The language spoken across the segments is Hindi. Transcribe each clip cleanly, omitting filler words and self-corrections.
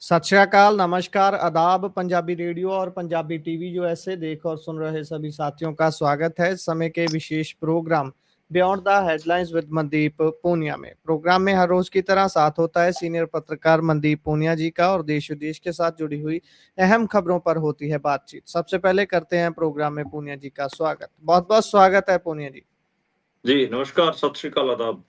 सत श्री अकाल, नमस्कार, आदाब। पंजाबी रेडियो और पंजाबी टीवी यूएसए देख और सुन रहे सभी साथियों का स्वागत है इस समय के विशेष programme beyond the headlines with Mandeep Punia में। प्रोग्राम में हर रोज की तरह साथ होता है सीनियर पत्रकार मनदीप पूनिया जी का और देश विदेश के साथ जुड़ी हुई अहम खबरों पर होती है बातचीत। सबसे पहले करते हैं प्रोग्राम में पूनिया जी का स्वागत। बहुत बहुत स्वागत है पूनिया जी। जी, नमस्कार, सत श्री अकाल, आदाब।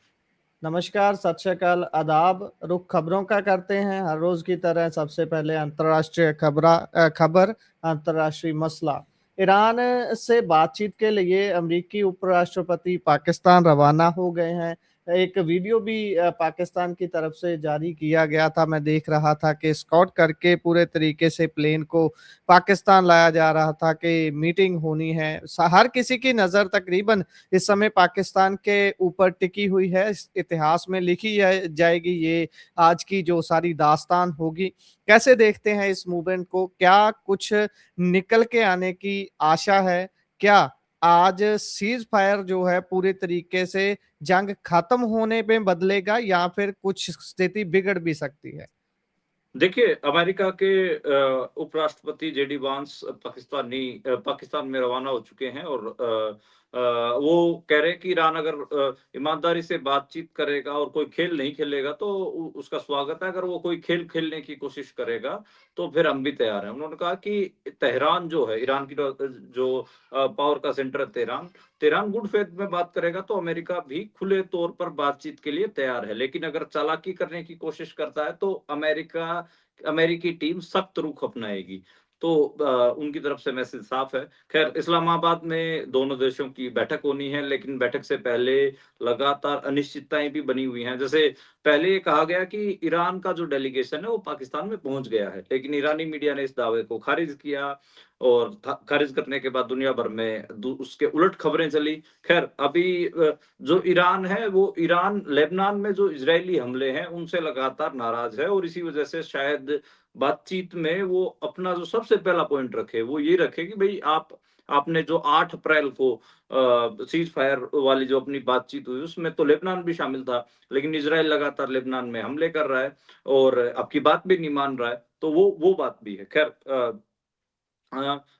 नमस्कार, सत श्री अकाल, आदाब। रुख खबरों का करते हैं हर रोज की तरह। सबसे पहले अंतर्राष्ट्रीय खबर, अंतर्राष्ट्रीय मसला। ईरान से बातचीत के लिए अमेरिकी उपराष्ट्रपति पाकिस्तान रवाना हो गए हैं। एक वीडियो भी पाकिस्तान की तरफ से जारी किया गया था। मैं देख रहा था कि स्कॉट करके पूरे तरीके से प्लेन को पाकिस्तान लाया जा रहा था कि मीटिंग होनी है। हर किसी की नज़र तकरीबन इस समय पाकिस्तान के ऊपर टिकी हुई है। इतिहास में लिखी जाएगी ये आज की जो सारी दास्तान होगी। कैसे देखते हैं इस मूवमेंट को? क्या कुछ निकल के आने की आशा है? क्या आज सीज फायर जो है पूरे तरीके से जंग खत्म होने में बदलेगा या फिर कुछ स्थिति बिगड़ भी सकती है? देखिए, अमेरिका के उपराष्ट्रपति जेडी वांस पाकिस्तान में रवाना हो चुके हैं और वो कह रहे हैं कि ईरान अगर ईमानदारी से बातचीत करेगा और कोई खेल नहीं खेलेगा तो उसका स्वागत है। अगर वो कोई खेल खेलने की कोशिश करेगा तो फिर हम भी तैयार हैं। उन्होंने कहा कि तेहरान जो है, ईरान की जो पावर का सेंटर है तेहरान, तेहरान गुड फेथ में बात करेगा तो अमेरिका भी खुले तौर पर बातचीत के लिए तैयार है। लेकिन अगर चालाकी करने की कोशिश करता है तो अमेरिकी टीम सख्त रुख अपनाएगी। तो उनकी तरफ से मैसेज साफ है। खैर, इस्लामाबाद में दोनों देशों की बैठक होनी है, लेकिन बैठक से पहले लगातार अनिश्चितताएं भी बनी हुई हैं। जैसे पहले ये कहा गया कि ईरान का जो डेलीगेशन है वो पाकिस्तान में पहुंच गया है, लेकिन ईरानी मीडिया ने इस दावे को खारिज किया और खारिज करने के बाद दुनिया भर में उसके उलट खबरें चली। खैर, अभी जो ईरान है वो ईरान लेबनान में जो इजरायली हमले हैं उनसे लगातार नाराज है और इसी वजह से शायद बातचीत में वो अपना जो सबसे पहला पॉइंट रखे वो ये रखे कि भाई आपने जो 8 अप्रैल को सीज फायर वाली जो अपनी बातचीत हुई उसमें तो लेबनान भी शामिल था, लेकिन इजराइल लगातार लेबनान में हमले कर रहा है और आपकी बात भी नहीं मान रहा है, तो वो बात भी है। खैर,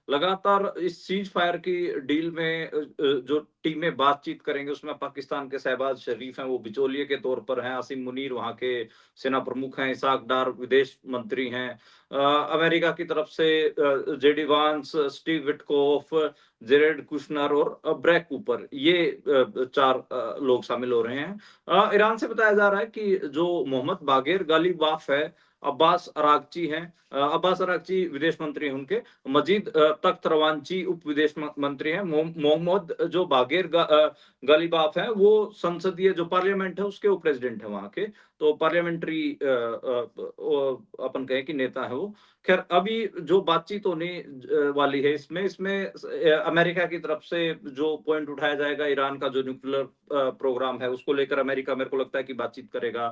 लगातार इस सीज फायर की डील में जो टीमें बातचीत करेंगे उसमें पाकिस्तान के शहबाज शरीफ हैं, वो बिचौलिए के तौर पर हैं। आसिम मुनीर वहां के सेना प्रमुख हैं। इसाक डार विदेश मंत्री हैं। अमेरिका की तरफ से जेडी वांस, स्टीव विटकोफ, जेरेड कुशनर और ब्रैक कूपर, ये 4 लोग शामिल हो रहे हैं। ईरान से बताया जा रहा है कि जो मोहम्मद बागेर गालिबाफ है, अब्बास अरागची हैं। अब्बास अरागची विदेश मंत्री हैं उनके। मजीद तख्त रवांची उप विदेश मंत्री हैं। मोहम्मद जो बागेर गालिबाफ हैं वो संसदीय जो पार्लियामेंट है उसके वो प्रेसिडेंट है वहां के, तो पार्लियामेंट्री अपन कहें कि नेता है वो। खैर, अभी जो बातचीत होने वाली है इसमें इसमें अमेरिका की तरफ से जो पॉइंट उठाया जाएगा, ईरान का जो न्यूक्लियर प्रोग्राम है उसको लेकर अमेरिका मेरे को लगता है कि बातचीत करेगा।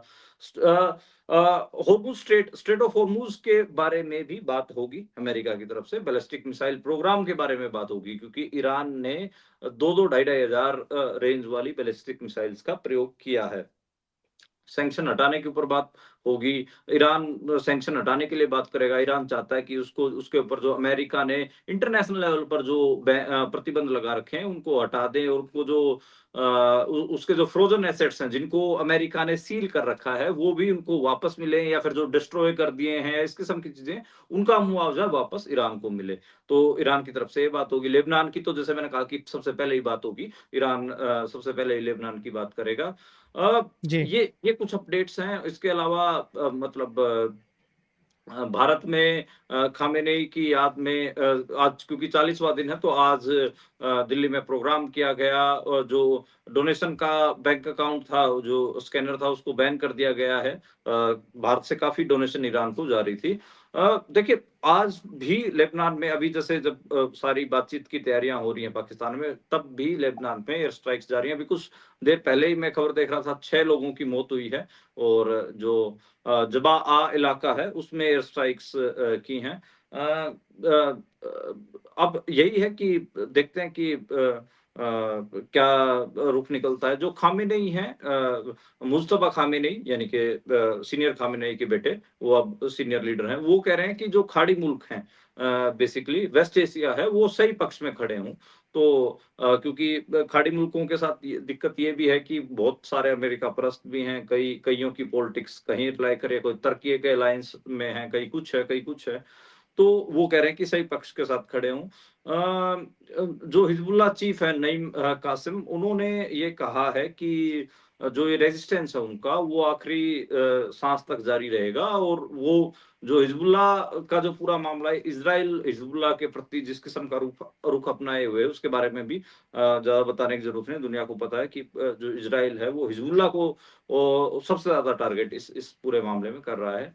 होर्मुज स्ट्रेट ऑफ होर्मुज के बारे में भी बात होगी। अमेरिका की तरफ से बैलिस्टिक मिसाइल प्रोग्राम के बारे में बात होगी, क्योंकि ईरान ने 2-2 ढाई रेंज वाली बैलिस्टिक मिसाइल्स का प्रयोग किया है। सैंक्शन हटाने के ऊपर बात होगी। ईरान सैंक्शन हटाने के लिए बात करेगा। ईरान चाहता है कि उसको उसके ऊपर जो अमेरिका ने इंटरनेशनल लेवल पर जो प्रतिबंध लगा रखे हैं उनको हटा दें और उनको जो उसके जो फ्रोजन एसेट्स हैं जिनको अमेरिका ने सील कर रखा है वो भी उनको वापस मिले, या फिर जो डिस्ट्रॉय कर दिए हैं इस किस्म की चीजें उनका मुआवजा वापस ईरान को मिले। तो ईरान की तरफ से ये बात होगी। लेबनान की तो जैसे मैंने कहा कि सबसे पहले ही बात होगी। ईरान सबसे पहले ही लेबनान की बात करेगा। अ, जी। ये कुछ अपडेट्स हैं। इसके अलावा मतलब भारत में खामेनेई की याद में आज क्योंकि 40वां दिन है तो आज दिल्ली में प्रोग्राम किया गया और जो डोनेशन का बैंक अकाउंट था, जो स्कैनर था, उसको बैन कर दिया गया है। भारत से काफी डोनेशन ईरान को जा रही थी। देखिए, आज भी लेबनान में अभी जैसे जब सारी बातचीत की तैयारियां हो रही हैं पाकिस्तान में, तब भी लेबनान में एयर स्ट्राइक्स जारी हैं। अभी कुछ देर पहले ही मैं खबर देख रहा था, 6 लोगों की मौत हुई है और जो जबा आ इलाका है उसमें एयर स्ट्राइक्स की हैं। अब यही है कि देखते हैं कि क्या रुख निकलता है। जो खामेनेई हैं, मुज्तबा खामेनेई यानी कि सीनियर खामेनेई के बेटे, वो अब सीनियर लीडर हैं, वो कह रहे हैं कि जो खाड़ी मुल्क हैं, बेसिकली वेस्ट एशिया है, वो सही पक्ष में खड़े हों। तो क्योंकि खाड़ी मुल्कों के साथ ये दिक्कत ये भी है कि बहुत सारे अमेरिका परस्त भी हैं, कईयों की पॉलिटिक्स कहीं अप्लाई करे, कोई तुर्की के अलायंस में है, कहीं कुछ है, कहीं कुछ है। तो वो कह रहे हैं कि सही पक्ष के साथ खड़े हों। जो हिजबुल्लाह चीफ है नईम कासिम, उन्होंने ये कहा है कि जो ये रेजिस्टेंस है उनका, वो आखिरी साँस तक जारी रहेगा, और वो जो हिजबुल्लाह का जो पूरा मामला है, इज़राइल हिजबुल्लाह के प्रति जिस किस्म का रुख अपनाए हुए है, उसके बारे में भी ज़्यादा बताने की ज़रूरत नहीं है। दुनिया को पता है कि जो इज़राइल है, वो हिजबुल्लाह को सबसे ज़्यादा टारगेट इस पूरे मामले में कर रहा है।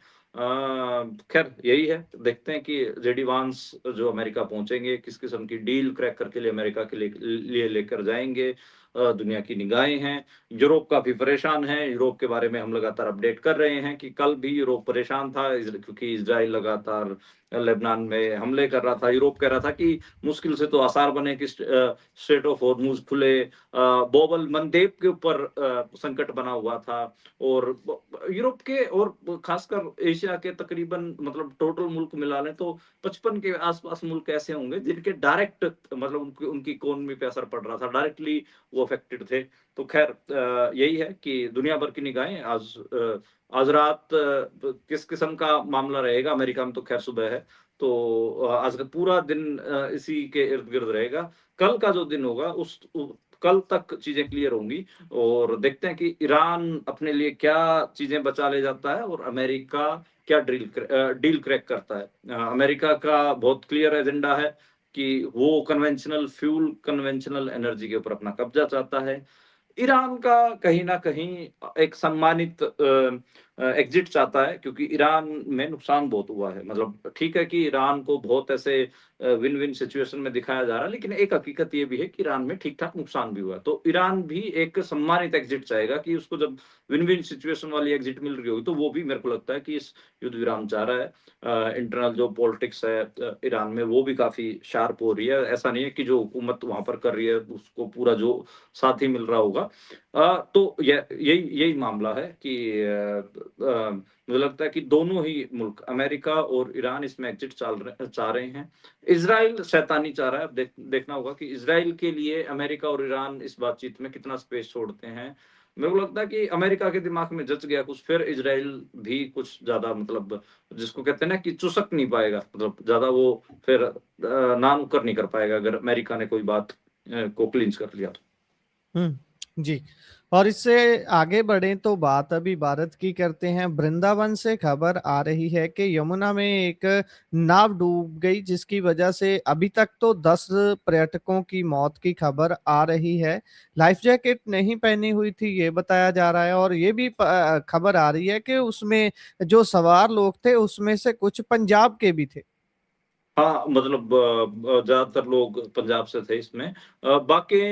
खैर यही है, देखते हैं कि जेडी वांस जो अमेरिका पहुँचेंगे, किस किस्म की डील क्रैक करके लिए अमेरिका के लिए लेकर जाएँगे। दुनिया की निगाहें हैं, यूरोप काफ़ी परेशान है, यूरोप के बारे में हम लगातार अपडेट कर रहे हैं कि कल भी यूरोप परेशान था, क्योंकि इज़राइल लगातार लेबनान में हमले कर रहा था। यूरोप कह रहा था कि मुश्किल से तो आसार बने कि स्ट्रेट ऑफ हॉर्मुज़ खुले। बोबल मंदेब के ऊपर संकट बना हुआ था, और यूरोप के और खासकर एशिया के तकरीबन मतलब टोटल मुल्क मिला लें तो 55 के आसपास मुल्क ऐसे होंगे जिनके डायरेक्ट मतलब उनकी उनकी इकोनॉमी पे असर पड़ रहा था, डायरेक्टली वो अफेक्टेड थे। तो खैर यही है कि दुनिया भर की निगाहें आज रात किस किस्म का मामला रहेगा। अमेरिका में तो खैर सुबह है, तो आज का पूरा दिन इसी के इर्द-गिर्द रहेगा। कल का जो दिन होगा कल तक चीज़ें क्लियर होंगी, और देखते हैं कि ईरान अपने लिए क्या चीज़ें बचा ले जाता है, और अमेरिका क्या डील क्रैक करता है। अमेरिका का बहुत क्लियर एजेंडा है कि वो कन्वेंशनल फ्यूल, कन्वेंशनल एनर्जी के ऊपर अपना कब्ज़ा चाहता है। ईरान का कहीं न कहीं एक सम्मानित एग्ज़िट चाहता है, क्योंकि ईरान में नुकसान बहुत हुआ है। मतलब ठीक है कि ईरान को बहुत ऐसे विन-विन सिचुएशन में दिखाया जा रहा है, लेकिन एक हकीकत ये भी है कि ईरान में ठीक-ठाक नुकसान भी हुआ है। तो ईरान भी एक सम्मानित एग्ज़िट चाहेगा कि उसको जब विन-विन सिचुएशन वाली एग्ज़िट मिल रही होगी, तो वो भी मेरे को लगता है कि इस युद्ध विराम चाह रहा है। इंटरनल जो पॉलिटिक्स है ईरान में, वो भी काफ़ी शार्प हो रही है। ऐसा नहीं है कि जो हुकूमत वहाँ पर कर रही है, उसको पूरा जो साथ ही मिल रहा होगा। तो यही यही मामला है कि मुझे लगता है कि दोनों ही मुल्क अमेरिका और ईरान इसमें एग्ज़िट चाह रहे हैं। इज़राइल शैतानी चाह रहा है। अब देखना होगा कि इज़राइल के लिए अमेरिका और ईरान इस बातचीत में कितना स्पेस छोड़ते हैं। मेरे को लगता है कि अमेरिका के दिमाग में जच गया कुछ, फिर इज़राइल भी कुछ ज़्यादा मतलब जिसको कहते हैं ना कि चुसक नहीं पाएगा, मतलब ज़्यादा वो फिर ना-नुक्कर नहीं कर पाएगा अगर अमेरिका ने कोई बात को क्लिंच कर लिया तो। जी। और इससे आगे बढ़ें तो बात अभी भारत की करते हैं। वृंदावन से खबर आ रही है कि यमुना में एक नाव डूब गई, जिसकी वजह से अभी तक तो 10 पर्यटकों की मौत की खबर आ रही है। लाइफ जैकेट नहीं पहनी हुई थी, ये बताया जा रहा है, और ये भी खबर आ रही है कि उसमें जो सवार लोग थे, उसमें से कुछ पंजाब के भी थे। हाँ, मतलब ज़्यादातर लोग पंजाब से थे इसमें। बाके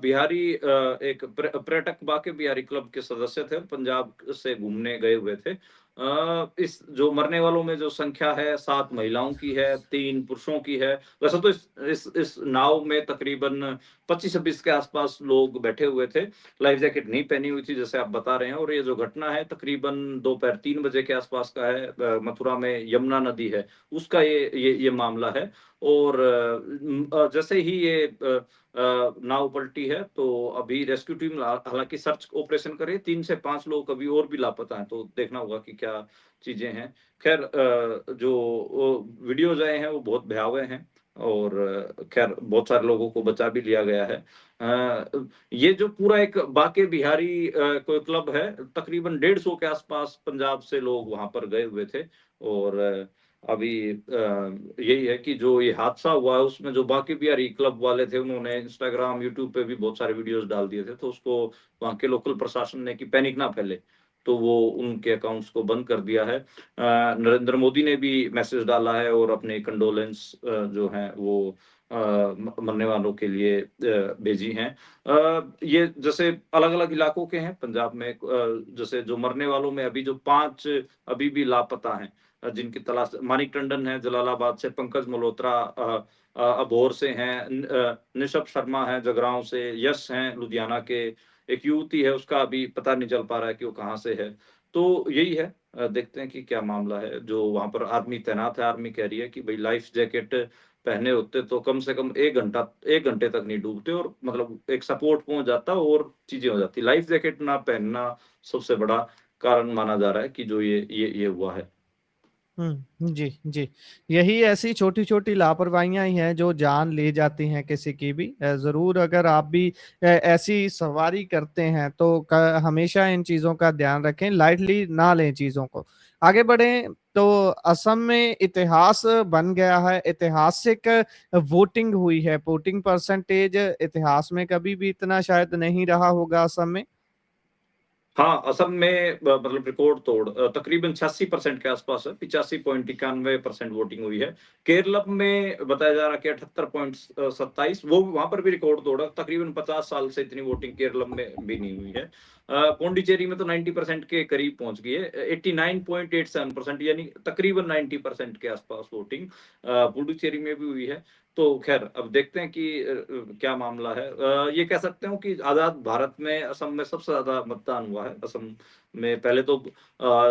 बिहारी एक पर्यटक बाके बिहारी क्लब के सदस्य थे, पंजाब से घूमने गए हुए थे। इस जो मरने वालों में जो संख्या है 7 महिलाओं की है, 3 पुरुषों की है। वैसे तो इस नाव में तकरीबन 25-26 के आसपास लोग बैठे हुए थे। लाइफ जैकेट नहीं पहनी हुई थी जैसे आप बता रहे हैं, और ये जो घटना है तकरीबन दोपहर 3 बजे के आसपास का है। मथुरा में यमुना नदी है, उसका ये मामला है, और जैसे ही ये नाव पलटी है तो अभी रेस्क्यू टीम हालाँकि सर्च ऑपरेशन कर रही है, 3 से 5 लोग अभी और भी लापता हैं, तो देखना होगा कि क्या चीज़ें हैं। ख़ैर जो वीडियोज़ आए हैं वो बहुत भयावह हैं, और ख़ैर बहुत सारे लोगों को बचा भी लिया गया है। ये जो पूरा एक बाके बिहारी कोई क्लब है, तकरीबन 150 के आसपास पंजाब से लोग वहाँ पर गए हुए थे, और अभी यही है कि जो ये हादसा हुआ है उसमें जो बाकी बिहारी क्लब वाले थे उन्होंने इंस्टाग्राम, यूट्यूब पे भी बहुत सारे वीडियोज़ डाल दिए थे, तो उसको वहाँ के लोकल प्रशासन ने कि पैनिक ना फैले, तो वो उनके अकाउंट्स को बंद कर दिया है। नरेंद्र मोदी ने भी मैसेज डाला है और अपने कंडोलेंस जो हैं वो मरने वालों के लिए भेजी हैं। ये जैसे अलग-अलग इलाकों के हैं पंजाब में, जैसे जो मरने वालों में अभी जो 5 अभी भी लापता हैं। जिनकी तलाश मानिक टंडन है जलालाबाद से, पंकज मल्होत्रा अबोहर से हैं, निशब शर्मा है जगरांव से, यश हैं लुधियाना के, एक युवती है उसका अभी पता नहीं चल पा रहा है कि वो कहाँ से है। तो यही है, देखते हैं कि क्या मामला है। जो वहाँ पर आर्मी तैनात है, आर्मी कह रही है कि भई लाइफ जैकेट पहने होते तो कम से कम 1 घंटे तक नहीं डूबते और मतलब एक सपोर्ट पहुँच जाता और चीज़ें हो जाती। लाइफ जैकेट ना पहनना सबसे बड़ा कारण माना जा रहा है कि जो ये हुआ है। जी, जी। यही ऐसी छोटी-छोटी लापरवाहियाँ ही हैं जो जान ले जाती हैं किसी की भी। ज़रूर अगर आप भी ऐसी सवारी करते हैं तो क हमेशा इन चीज़ों का ध्यान रखें, लाइटली ना लें चीज़ों को। आगे बढ़ें तो असम में इतिहास बन गया है, ऐतिहासिक वोटिंग हुई है, वोटिंग परसेंटेज इतिहास में कभी भी इतना शायद नहीं रहा होगा असम में। हाँ, असम में मतलब रिकॉर्ड तोड़ तकरीबन 86% के आसपास है, 85.91% वोटिंग हुई है। केरलम में बताया जा रहा है कि 78.27 वो वहाँ पर भी रिकॉर्ड तोड़ा, तकरीबन 50 साल से इतनी वोटिंग केरलम में भी नहीं हुई है। पौंडीचेरी में तो 90% के करीब पहुँच गई है, 89.87% यानी तकरीबन 90% के आसपास वोटिंग पुडुचेरी में भी हुई है। तो ख़ैर अब देखते हैं कि क्या मामला है। ये कह सकते हो कि आज़ाद भारत में असम में सबसे ज़्यादा मतदान हुआ है। असम में पहले तो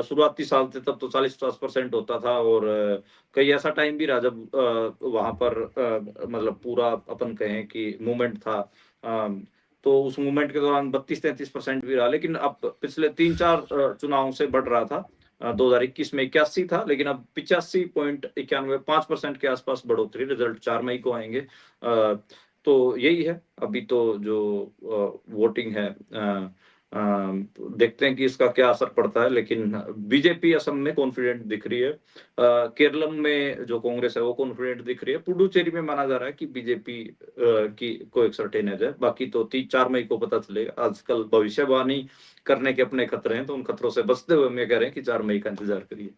शुरुआती साल थे तब तो 40-50% होता था और कई ऐसा टाइम भी रहा जब वहाँ पर मतलब पूरा अपन कहें कि मूवमेंट था। तो उस मूवमेंट के दौरान 32-33% भी रहा, लेकिन अब पिछले 3-4 चुनावों से बढ़ रहा था। 2021 में 81 था, लेकिन अब 85.91 5% के आसपास बढ़ोतरी, रिजल्ट 4 मई को आएँगे। तो यही है, अभी तो जो वोटिंग है देखते हैं कि इसका क्या असर पड़ता है, लेकिन बीजेपी असम में कॉन्फिडेंट दिख रही है। केरलम में जो कांग्रेस है वो कॉन्फिडेंट दिख रही है। पुडुचेरी में माना जा रहा है कि बीजेपी की को एक सर्टेन एज है, बाकी तो 4 मई को पता चलेगा। आजकल भविष्यवाणी करने के अपने खतरे हैं, तो उन खतरों से बचते हुए हम ये कह रहे हैं कि 4 मई का इंतज़ार करिए।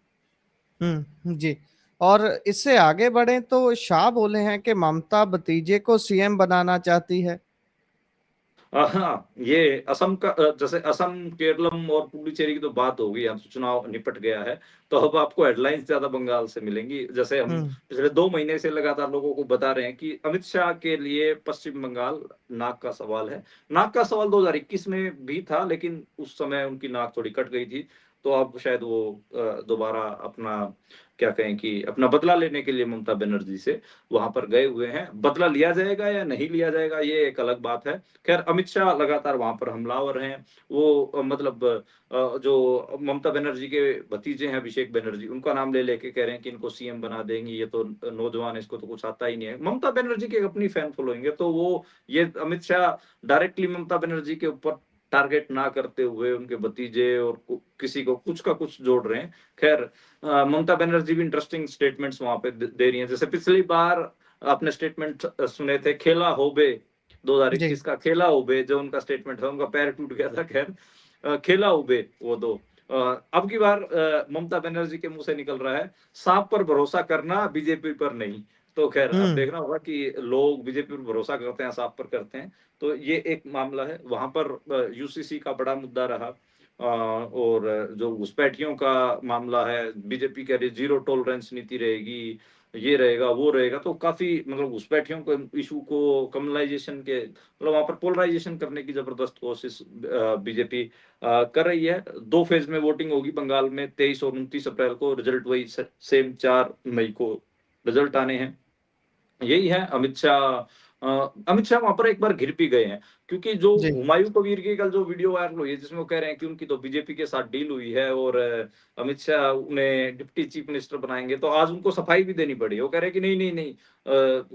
जी। और इससे आगे बढ़ें तो शाह बोले हैं कि ममता भतीजे को सीएम बनाना चाहती है। हाँ, ये असम का जैसे असम, केरलम और पुडुचेरी की तो बात हो गई, यहाँ तो चुनाव निपट गया है। तो अब आपको हेडलाइन्स ज़्यादा बंगाल से मिलेंगी। जैसे हम हुँ, पिछले 2 महीने से लगातार लोगों को बता रहे हैं कि अमित शाह के लिए पश्चिम बंगाल नाक का सवाल है। नाक का सवाल 2021 में भी था, लेकिन उस समय उनकी नाक थोड़ी कट गई थी। तो अब शायद वो दोबारा अपना क्या कहें कि अपना बदला लेने के लिए ममता बनर्जी से वहाँ पर गए हुए हैं। बदला लिया जाएगा या नहीं लिया जाएगा, ये एक अलग बात है। खैर अमित शाह लगातार वहाँ पर हमलावर हैं। वो मतलब जो ममता बनर्जी के भतीजे हैं अभिषेक बनर्जी, उनका नाम ले लेके कह रहे हैं कि इनको सीएम बना देंगे, ये तो नौजवान है, इसको तो कुछ आता ही नहीं है। ममता बनर्जी की एक अपनी फैन फॉलोइंग है, तो वो ये अमित शाह डायरेक्टली ममता बनर्जी के ऊपर टारगेट ना करते हुए उनके भतीजे और किसी को कुछ का कुछ जोड़ रहे हैं। खैर ममता बनर्जी भी इंटरेस्टिंग स्टेटमेंट्स वहाँ पे दे रही हैं। जैसे पिछली बार आपने स्टेटमेंट सुने थे, खेला होबे जी। 2021 का खेला उबे, जो उनका स्टेटमेंट था, उनका पैर टूट गया था। खैर खेला उबे वो दो। अब की बार ममता बनर्जी के मुंह से निकल रहा है, सांप पर भरोसा करना, बीजेपी पर नहीं। तो खैर अब हुँ, देखना होगा कि लोग बीजेपी पर भरोसा करते हैं, सांप पर करते हैं। तो ये एक मामला है। वहां पर यूसीसी का बड़ा मुद्दा रहा। और जो घुसपैठियों का मामला है, बीजेपी कह रही जीरो टॉलरेंस नीति रहेगी, ये रहेगा, वो रहेगा। तो काफ़ी मतलब घुसपैठियों को इश्यू को कम्युनलाइज़ेशन के मतलब वहाँ पर पोलराइज़ेशन करने की ज़बरदस्त कोशिश बीजेपी कर रही है। 2 फ़ेज़ में वोटिंग होगी बंगाल में, 23 और 29 अप्रैल को। रिज़ल्ट वही सेम 4 मई को रिज़ल्ट आने हैं। यही है अमित शाह वहाँ पर एक बार घिर भी गए हैं, क्योंकि जो जी। हुमायूं कबीर की कल जो वीडियो वायरल हुई है, जिसमें वो कह रहे हैं कि उनकी तो बीजेपी के साथ डील हुई है और अमित शाह उन्हें डिप्टी चीफ मिनिस्टर बनाएँगे, तो आज उनको सफाई भी देनी पड़ी है। वो कह रहे हैं कि नहीं, नहीं, नहीं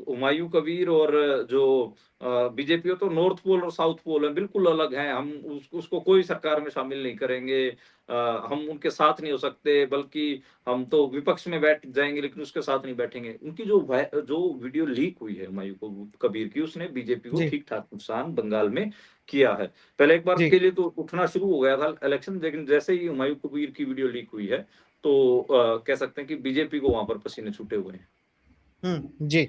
हुमायूं कबीर और जो बीजेपी हो तो नॉर्थ पोल और साउथ पोल है, बिल्कुल अलग हैं। हम उसको कोई सरकार में शामिल नहीं करेंगे। हम उनके साथ नहीं हो सकते, बल्कि हम तो विपक्ष में बैठ जाएँगे, लेकिन उसके साथ नहीं बैठेंगे। उनकी जो वीडियो लीक हुई है हुमायूं कबीर की, उसने बीजेपी को जी, ठीक-ठाक नुकसान बंगाल में किया है। पहले एक बार जी। के लिए तो उठना शुरू हो गया था इलेक्शन, लेकिन जैसे ही हुमायूं कबीर की वीडियो लीक हुई है, तो कह सकते हैं कि बीजेपी को वहाँ पर पसीने छूटे हुए हैं। जी।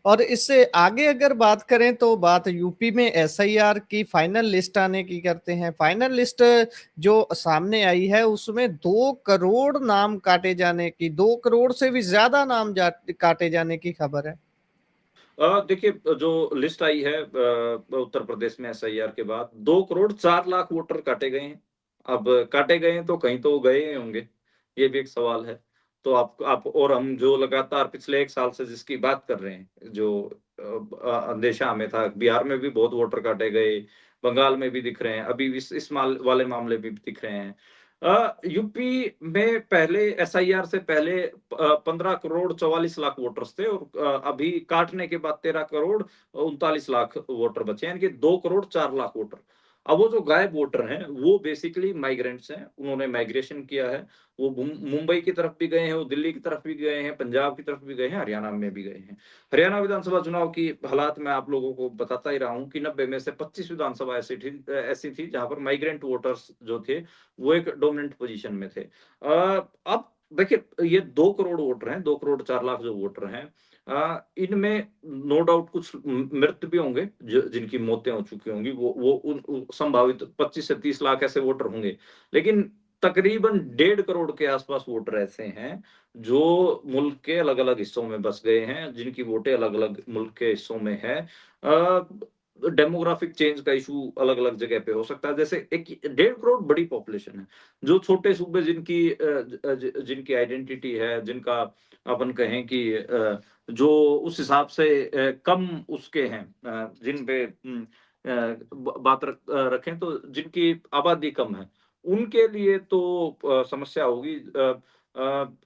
और इससे आगे अगर बात करें तो बात यूपी में एसआईआर की फाइनल लिस्ट आने की करते हैं। फाइनल लिस्ट जो सामने आई है उसमें 2 करोड़ नाम काटे जाने की, 2 करोड़ से भी ज्यादा नाम काटे जाने की खबर है। देखिए जो लिस्ट आई है उत्तर प्रदेश में एसआईआर के बाद 2 करोड़ 4 लाख वोटर काटे गए हैं। अब काटे गए हैं तो कहीं तो वो गए होंगे, ये भी एक सवाल है। तो आप और हम जो लगातार पिछले 1 साल से जिसकी बात कर रहे हैं, जो अंदेशा हमें था, बिहार में भी बहुत वोटर काटे गए, बंगाल में भी दिख रहे हैं, अभी इस वाले मामले भी दिख रहे हैं। यूपी में पहले एसआईआर से पहले 15 करोड़ 44 लाख वोटर्स थे और अभी काटने के बाद 13 करोड़ 39 लाख वोटर बचे हैं, यानी कि 2 करोड़ 4 लाख वोटर। अब वो जो गायब वोटर हैं, वो बेसिकली माइग्रेंट्स हैं, उन्होंने माइग्रेशन किया है। वो मुंबई की तरफ भी गए हैं, वो दिल्ली की तरफ भी गए हैं, पंजाब की तरफ भी गए हैं, हरियाणा में भी गए हैं। हरियाणा विधानसभा चुनाव की हालात मैं आप लोगों को बताता ही रहा हूँ कि 90 में से 25 विधानसभा ऐसी थी जहाँ पर माइग्रेंट वोटर्स जो थे, वो एक डोमिनेंट पोजीशन में थे। अब देखिए ये 2 करोड़ वोटर हैं, 2 करोड़ 4 लाख जो वोटर हैं, इनमें नो डाउट कुछ मृत भी होंगे, जिनकी मौतें हो चुकी होंगी, वो उन संभावित 25 से 30 लाख ऐसे वोटर होंगे। लेकिन तकरीबन 1.5 करोड़ के आसपास वोटर ऐसे हैं, जो मुल्क के अलग-अलग हिस्सों में बस गए हैं, जिनकी वोटें अलग-अलग मुल्क के हिस्सों में हैं। डेमोग्राफिक चेंज का इशू अलग-अलग जगह पे हो सकता है। जैसे एक 1.5 करोड़ बड़ी पॉपुलेशन है। जो छोटे सूबे जिनकी आइडेंटिटी है, जिनका अपन कहें कि जो उस हिसाब से कम उसके हैं, जिन पे बात रखें तो जिनकी आबादी कम है, उनके लिए तो समस्या होगी।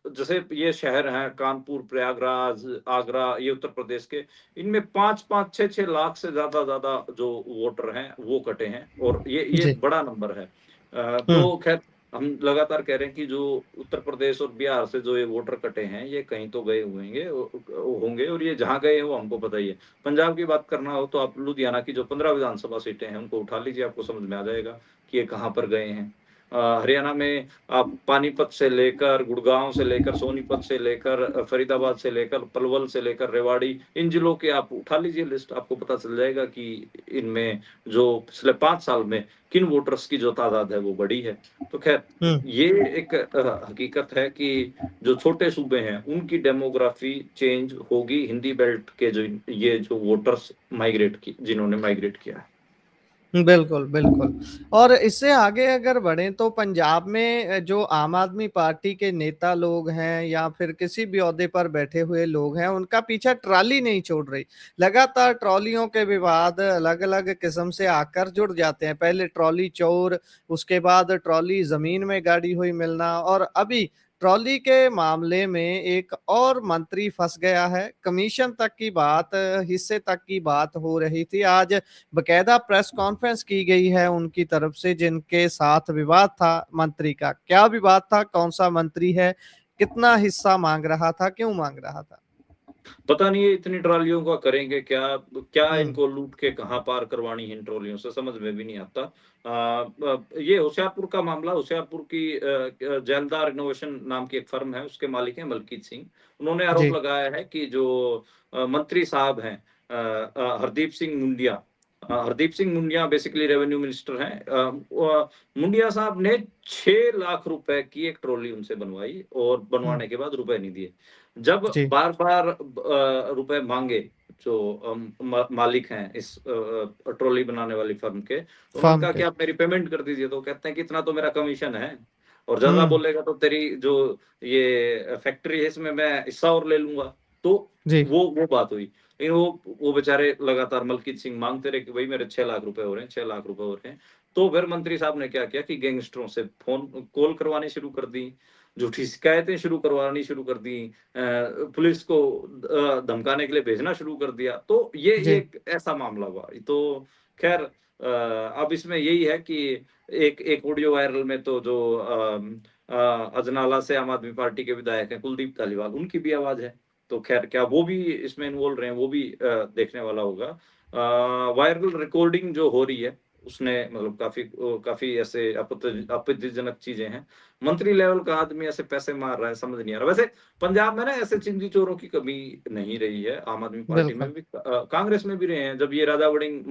जैसे ये शहर हैं कानपुर, प्रयागराज, आगरा, ये उत्तर प्रदेश के, इनमें 5-5, 6-6 लाख से ज़्यादा जो वोटर हैं, वो कटे हैं और ये जी। बड़ा नंबर है। हम्म। तो ख़ैर हम लगातार कह रहे हैं कि जो उत्तर प्रदेश और बिहार से जो ये वोटर कटे हैं, ये कहीं तो गए होंगे और ये जहाँ गए हैं वो हमको पता ही है। पंजाब की बात करना हो तो आप लुधियाना की जो 15 विधानसभा सीटें हैं, उनको उठा लीजिए, आपको समझ में आ जाएगा कि ये कहाँ पर गए हैं। हरियाणा में आप पानीपत से लेकर, गुड़गाँव से लेकर, सोनीपत से लेकर, फरीदाबाद से लेकर, पलवल से लेकर रेवाड़ी, इन जिलों की आप उठा लीजिए लिस्ट, आपको पता चल जाएगा कि इनमें जो पिछले 5 साल में किन वोटर्स की जो तादाद है वो बढ़ी है। तो ख़ैर हम्म। ये एक हकीकत है कि जो छोटे सूबे हैं, उनकी डेमोग्राफी चेंज होगी, हिंदी बेल्ट के ये जो वोटर्स जिन्होंने माइग्रेट किया है। बिल्कुल, बिल्कुल। और इससे आगे अगर बढ़ें तो पंजाब में जो आम आदमी पार्टी के नेता लोग हैं या फिर किसी भी ओहदे पर बैठे हुए लोग हैं, उनका पीछा ट्रॉली नहीं छोड़ रही। लगातार ट्रॉलियों के विवाद अलग-अलग किस्म से आकर जुड़ जाते हैं। पहले ट्रॉली चोर, उसके बाद ट्रॉली ज़मीन में गाड़ी हुई मिलना और अभी ट्रॉली के मामले में एक और मंत्री फँस गया है। कमीशन तक की बात, हिस्से तक की बात हो रही थी। आज बकायदा प्रेस कॉन्फ्रेंस की गई है उनकी तरफ से, जिनके साथ विवाद था मंत्री का। क्या विवाद था? कौन-सा मंत्री है? कितना हिस्सा माँग रहा था? क्यों माँग रहा था? पता नहीं ये इतनी ट्रॉलियों का करेंगे क्या? क्या हुँ। इनको लूट के कहाँ पार करवानी है इन ट्रॉलियों से, समझ में भी नहीं आता। ये होशियारपुर का मामला, होशियारपुर की जैलदार इनोवेशन नाम की एक फर्म है, उसके मालिक हैं मलकीत सिंह। उन्होंने आरोप जी। लगाया है कि जो मंत्री साहब हैं Hardeep Singh Mundiya, Hardeep Singh Mundiya basically revenue minister हैं। मुंडिया साहब ने 6 लाख रुपए की एक ट्रॉली उनसे बनवाई और हुँ। बनवाने के बाद रुपए नहीं दिए। जब जी। बार-बार रुपए माँगे जो मालिक हैं इस ट्रॉली बनाने वाली फर्म के, तो उन्होंने फर्म कहा कि के। आप मेरी पेमेंट कर दीजिए, तो कहते हैं कि इतना तो मेरा कमीशन है और ज़्यादा हुँ। बोलेगा तो तेरी जो ये फैक्ट्री है इसमें मैं हिस्सा और ले लूँगा। तो जी। वो बात हुई। लेकिन वो बेचारे लगातार मलकीत सिंह माँगते रहे कि भई मेरे 6 लाख रुपए हो रहे हैं, 6 लाख रुपए हो रहे हैं। तो फिर मंत्री साहब ने क्या किया कि गैंगस्टरों से कॉल करवानी शुरू कर दी, झूठी शिकायतें शुरू कर दी, पुलिस को धमकाने के लिए भेजना शुरू कर दिया। तो ये जी। एक ऐसा मामला हुआ। तो ख़ैर अब इसमें यही है कि एक एक ऑडियो वायरल में तो जो अजनाला से आम आदमी पार्टी के विधायक हैं कुलदीप धालीवाल, उनकी भी आवाज़ है। तो ख़ैर क्या वो भी इसमें इन्वॉल्व रहे हैं, वो भी देखने वाला होगा। वायरल रिकॉर्डिंग जो हो रही है, उसने मतलब काफ़ी ऐसे आपत्तिजनक चीज़ें हैं। मंत्री लेवल का आदमी ऐसे पैसे मार रहा है, समझ नहीं आ रहा। वैसे पंजाब में ना ऐसे चिंदी चोरों की कमी नहीं रही है, आम आदमी पार्टी में बिल्कुल, भी कांग्रेस में भी रहे हैं। जब ये राजा वड़िंग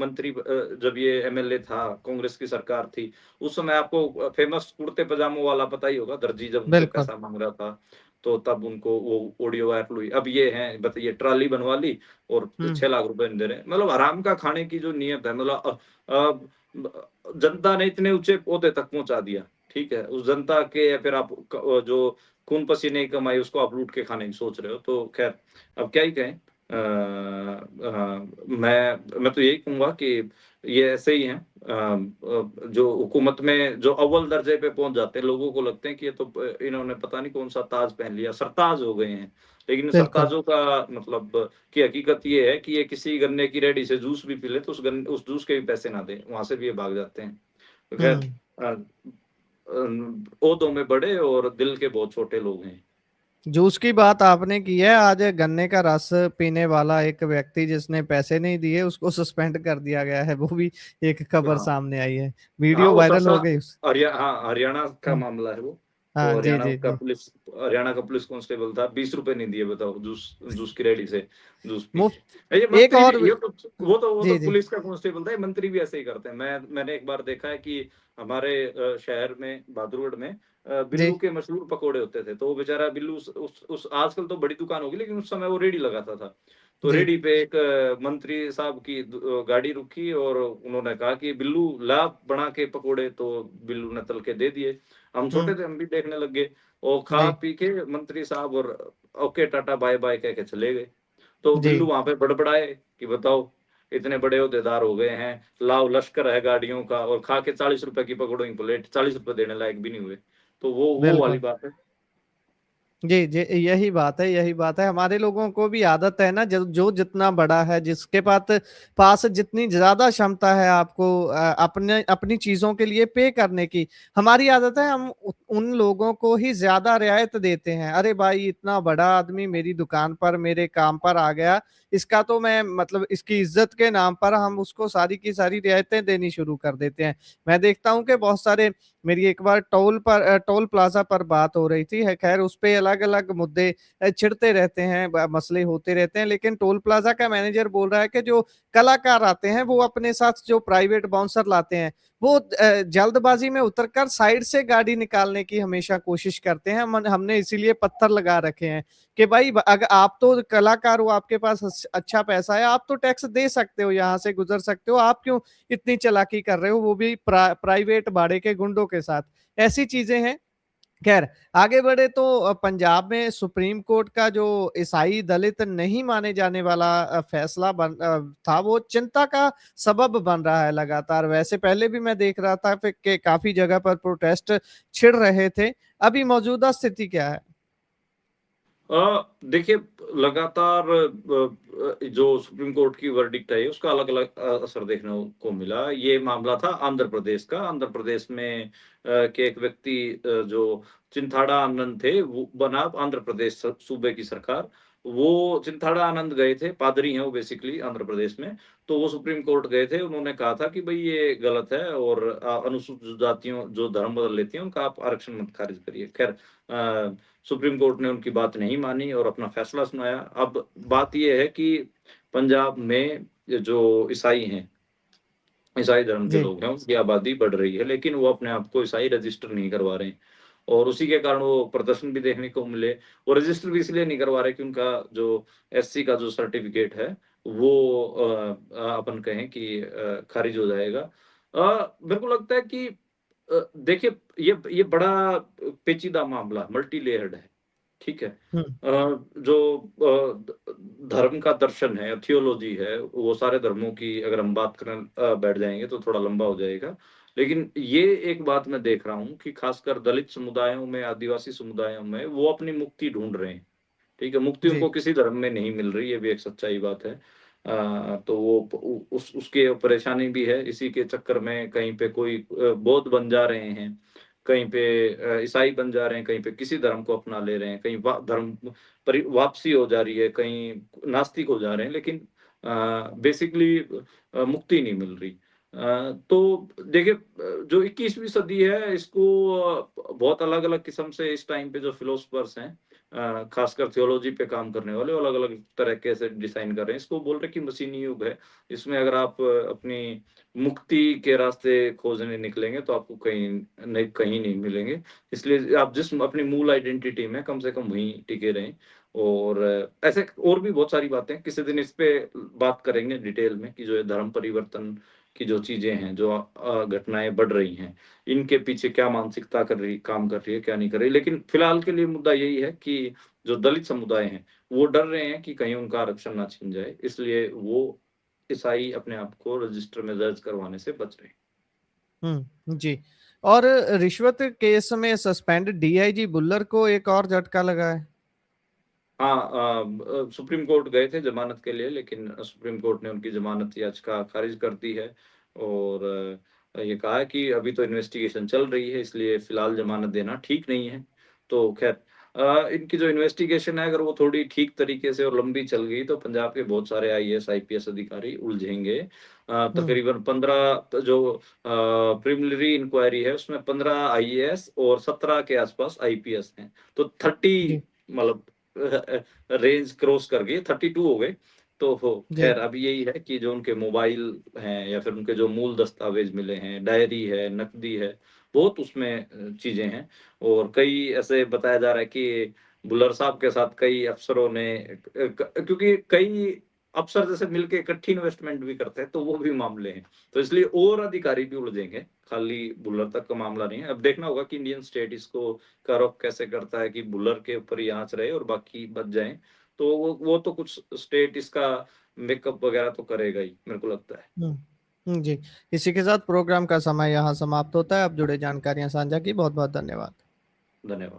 जब ये एमएलए था, कांग्रेस की सरकार थी, उस समय आपको फेमस कुर्ते पजामों वाला पता ही होगा, दर्जी जब उनसे बिल्कुल। पैसा माँग रहा था, तो तब उनको वो ऑडियो वायरल हुई। अब ये हैं, बताइए ट्रॉली बनवा ली और हुँ, 6 लाख रुपए दे रहे हैं। मतलब हराम का खाने की जो नियत है, मतलब अ, ब जनता ने इतने ऊँचे ओहदे तक पहुँचा दिया, ठीक है? उस जनता के या फिर आप जो खून पसीने की कमाई उसको आप लूट के खाने की सोच रहे हो, तो ख़ैर अब क्या ही कहें। मैं तो यही कहूँगा कि ये ऐसे ही हैं। जो हुकूमत में जो अव्वल दर्जे पे पहुँच जाते हैं, लोगों को लगते हैं कि ये तो इन्होंने पता नहीं कौन-सा ताज पहन लिया, सरताज हो गए हैं। लेकिन बिल्कुल। सरताजों का मतलब की हकीकत ये है कि ये किसी गन्ने की रेहड़ी से जूस भी पी लें, तो उस जूस के भी पैसे ना दें, वहाँ से भी ये भाग जाते हैं। तो ख़ैर हुँ। अ ओहदों में बड़े और दिल के बहुत छोटे लोग हैं। जूस की बात आपने की है, आज गन्ने का रस पीने वाला एक व्यक्ति जिसने पैसे नहीं दिए उसको सस्पेंड कर दिया गया है, वो भी एक खबर हाँ। सामने आई है। हाँ, वीडियो वो वायरल सरसा हो गई उस हाँ, हरियाणा का हुँ, मामला है वो। तो हाँ, जी, जी, जी। हरियाणा का पुलिस कांस्टेबल था, ₹20 नहीं दिए बताओ जूस जूस की रेहड़ी से जूस पी मुफ़्त के। ये एक मंत्री भी और ये तो वो तो जी, जी, पुलिस का कांस्टेबल था, ये मंत्री भी ऐसे ही करते हैं। मैंने एक बार देखा है कि हमारे शहर में बहादुरगढ़ में जी। बिल्लू के मशहूर पकोड़े होते थे, तो वो बेचारा बिल्लू उस आजकल तो बड़ी दुकान होगी, लेकिन उस समय वो रेहड़ी लगाता था। तो जी। रेहड़ी पे एक मंत्री साहब की गाड़ी रुकी और उन्होंने कहा कि बिल्लू ला बना के पकोड़े, तो बिल्लू ने तल के दे दिए। हम छोटे हुँ, थे, हम भी देखने लग गए और खा जी, पी के मंत्री साहब और ओके टाटा बाय बाय कह के चले गए। तो जी। बिल्लू वहाँ पे बड़बड़ाए कि बताओ इतने बड़े ओहदेदार हो गए हैं, लाओ लश्कर है गाड़ियों का और खा के ₹40 की पकौड़ों की प्लेट ₹40 देने लायक भी नहीं हुए। तो वो वाली बिल्कुल। बात है। जी, जी, यही बात है, यही बात है। हमारे लोगों को भी आदत है ना, जो जितना बड़ा है, जिसके पास जितनी ज़्यादा क्षमता है आपको अपने अपनी चीज़ों के लिए पे करने की, हमारी आदत है हम उ उन लोगों को ही ज़्यादा रियायत देते हैं। अरे भाई, इतना बड़ा आदमी मेरी दुकान पर, मेरे काम पर आ गया, इसका तो मैं मतलब इसकी इज़्ज़त के नाम पर हम उसको सारी की सारी रियायतें देनी शुरू कर देते हैं। मैं देखता हूँ कि बहुत सारे मेरी एक बार टोल प्लाज़ा पर बात हो रही थी, है खैर उसपे अलग-अलग मुद्दे छिड़ते रहते हैं, ब मसले होते रहते हैं, लेकिन टोल प्लाज़ा का मैनेजर बोल रहा है कि जो कलाकार आते हैं, वो अपने साथ जो प्राइवेट बाउंसर लाते हैं, वो जल्दबाज़ी में उतरकर साइड से गाड़ी निकालने की हमेशा कोशिश करते हैं। हमने इसीलिए पत्थर लगा रखे हैं कि भाई अगर आप तो कलाकार हो, आपके पास अच्छा पैसा है, आप तो टैक्स दे सकते हो, यहाँ से गुज़र सकते हो, आप क्यों इतनी चालाकी कर रहे हो, वो भी प्राइवेट भाड़े के गुंडों के साथ। ऐसी चीज़ें हैं। ख़ैर आगे बढ़े तो पंजाब में सुप्रीम कोर्ट का जो ईसाई दलित नहीं माने जाने वाला फ़ैसला था, वो चिंता का सबब बन रहा है लगातार। वैसे पहले भी मैं देख रहा था फ़िर कि काफ़ी जगह पर प्रोटेस्ट छिड़ रहे थे। अभी मौजूदा स्थिति क्या है? देखिए लगातार जो सुप्रीम कोर्ट की वर्डिक्ट है उसका अलग-अलग असर देखने को मिला। ये मामला था आंध्र प्रदेश का। आंध्र प्रदेश में के एक व्यक्ति जो चिंथाड़ा आनंद थे, वो बना आंध्र प्रदेश सूबे की सरकार। वो चिंथाड़ा आनंद गए थे, पादरी हैं वो बेसिकली आंध्र प्रदेश में। तो वो सुप्रीम कोर्ट गए थे, उन्होंने कहा था कि भई ये गलत है और अनुसूचित जातियों जो धर्म बदल लेती हैं, उनका आप आरक्षण मत खारिज करिए। ख़ैर सुप्रीम कोर्ट ने उनकी बात नहीं मानी और अपना फैसला सुनाया। अब बात ये है कि पंजाब में ये जो ईसाई हैं, ईसाई धर्म के जी, लोग हैं, उनकी आबादी बढ़ रही है, लेकिन वो अपने आप को ईसाई रजिस्टर नहीं करवा रहे हैं। और उसी के कारण वो प्रदर्शन भी देखने को मिले। वो रजिस्टर भी इसलिए नहीं करवा रहे कि उनका जो एससी का जो सर्टिफ़िकेट है, वो अपन कहें कि खारिज हो जाएगा। मेरे को लगता है कि देखिए ये बड़ा पेचीदा मामला मल्टी लेयर्ड है, ठीक है? हुँ, जो धर्म का दर्शन है, थियोलॉजी है, वो सारे धर्मों की अगर हम बात करने बैठ जाएँगे तो थोड़ा लंबा हो जाएगा। लेकिन ये एक बात मैं देख रहा हूँ कि खासकर दलित समुदायों में, आदिवासी समुदायों में वो अपनी मुक्ति ढूँढ रहे हैं, ठीक है? मुक्ति जी, उनको किसी धर्म में नहीं मिल रही, ये भी एक सच्चाई बात है। तो वो प उ उसकी परेशानी भी है, इसी के चक्कर में कहीं पे कोई बौद्ध बन जा रहे हैं, कहीं पे ईसाई बन जा रहे हैं, कहीं पे किसी धर्म को अपना ले रहे हैं, कहीं धर्म वापसी हो जा रही है, कहीं नास्तिक हो जा रहे हैं, लेकिन बेसिकली मुक्ति नहीं मिल रही। तो देखिए जो 21वीं सदी है इसको बहुत अलग-अलग किस्म से इस टाइम पे जो फिलोसोफर्स हैं खासकर थियोलॉजी पे काम करने वाले वो अलग-अलग तरीके से डिज़ाइन कर रहे हैं। इसको बोल रहे हैं कि मशीनी युग है। इसमें अगर आप अपनी मुक्ति के रास्ते खोजने निकलेंगे तो आपको कहीं नहीं मिलेंगे। इसलिए आप जिस अपनी मूल आइडेंटिटी में कम से कम वहीं टिके रहें और ऐसे और भी बहुत सारी बातें किसी दिन इस पे बात करेंगे डिटेल में कि जो ये धर्म परिवर्तन की जो चीज़ें हैं, जो घटनाएँ बढ़ रही हैं, इनके पीछे क्या मानसिकता काम कर रही है, क्या नहीं कर रही। लेकिन फिलहाल के लिए मुद्दा यही है कि जो दलित समुदाय हैं, वो डर रहे हैं कि कहीं उनका आरक्षण ना छिन जाए, इसलिए वो ईसाई अपने आप को रजिस्टर में दर्ज करवाने से बच रहे हैं। जी। और रिश्वत केस में सस्पेंड डीआईजी बुल्लर को एक और झटका लगा है। हाँ सुप्रीम कोर्ट गए थे ज़मानत के लिए लेकिन सुप्रीम कोर्ट ने उनकी ज़मानत याचिका खारिज कर दी है और ये कहा है कि अभी तो इन्वेस्टिगेशन चल रही है इसलिए फ़िलहाल ज़मानत देना ठीक नहीं है। तो ख़ैर इनकी जो इन्वेस्टिगेशन है अगर वो थोड़ी ठीक तरीके से और लंबी चल गई तो पंजाब के बहुत सारे आईएएस, आईपीएस अधिकारी उलझेंगे। हुँ, तकरीबन 15 जो प्रिलिमिनरी इंक्वायरी है उसमें 15 आईएएस और 17 के आस-पास आईपीएस हैं। तो 30 जी, मतलब रेंज क्रॉस कर गई 32 हो गए। तो हो जी। ख़ैर अब यही है कि जो उनके मोबाइल हैं या फिर उनके जो मूल दस्तावेज़ मिले हैं, डायरी है, नकदी है, बहुत उसमें चीज़ें हैं और कई ऐसे बताया जा रहा है कि बुल्लर साहब के साथ कई अफ़सरों ने क्योंकि कई अफ़सर जैसे मिलके इकट्ठी इन्वेस्टमेंट भी करते हैं, तो वो भी मामले हैं। तो इसलिए और अधिकारी भी उलझेंगे, खाली बुल्लर तक का मामला नहीं है। अब देखना होगा कि इंडियन स्टेट इसको कवर-अप कैसे करता है कि बुल्लर के ऊपर ही आँच रहे और बाकी बच जाएँ। तो वो तो कुछ स्टेट इसका मेकअप वगैरह तो करेगा ही, मेरे को लगता है। हुँ, जी। इसी के साथ प्रोग्राम का समय यहाँ समाप्त होता है। आप जुड़े जानकारियाँ साझा की बहुत-बहुत धन्यवाद। धन्यवाद।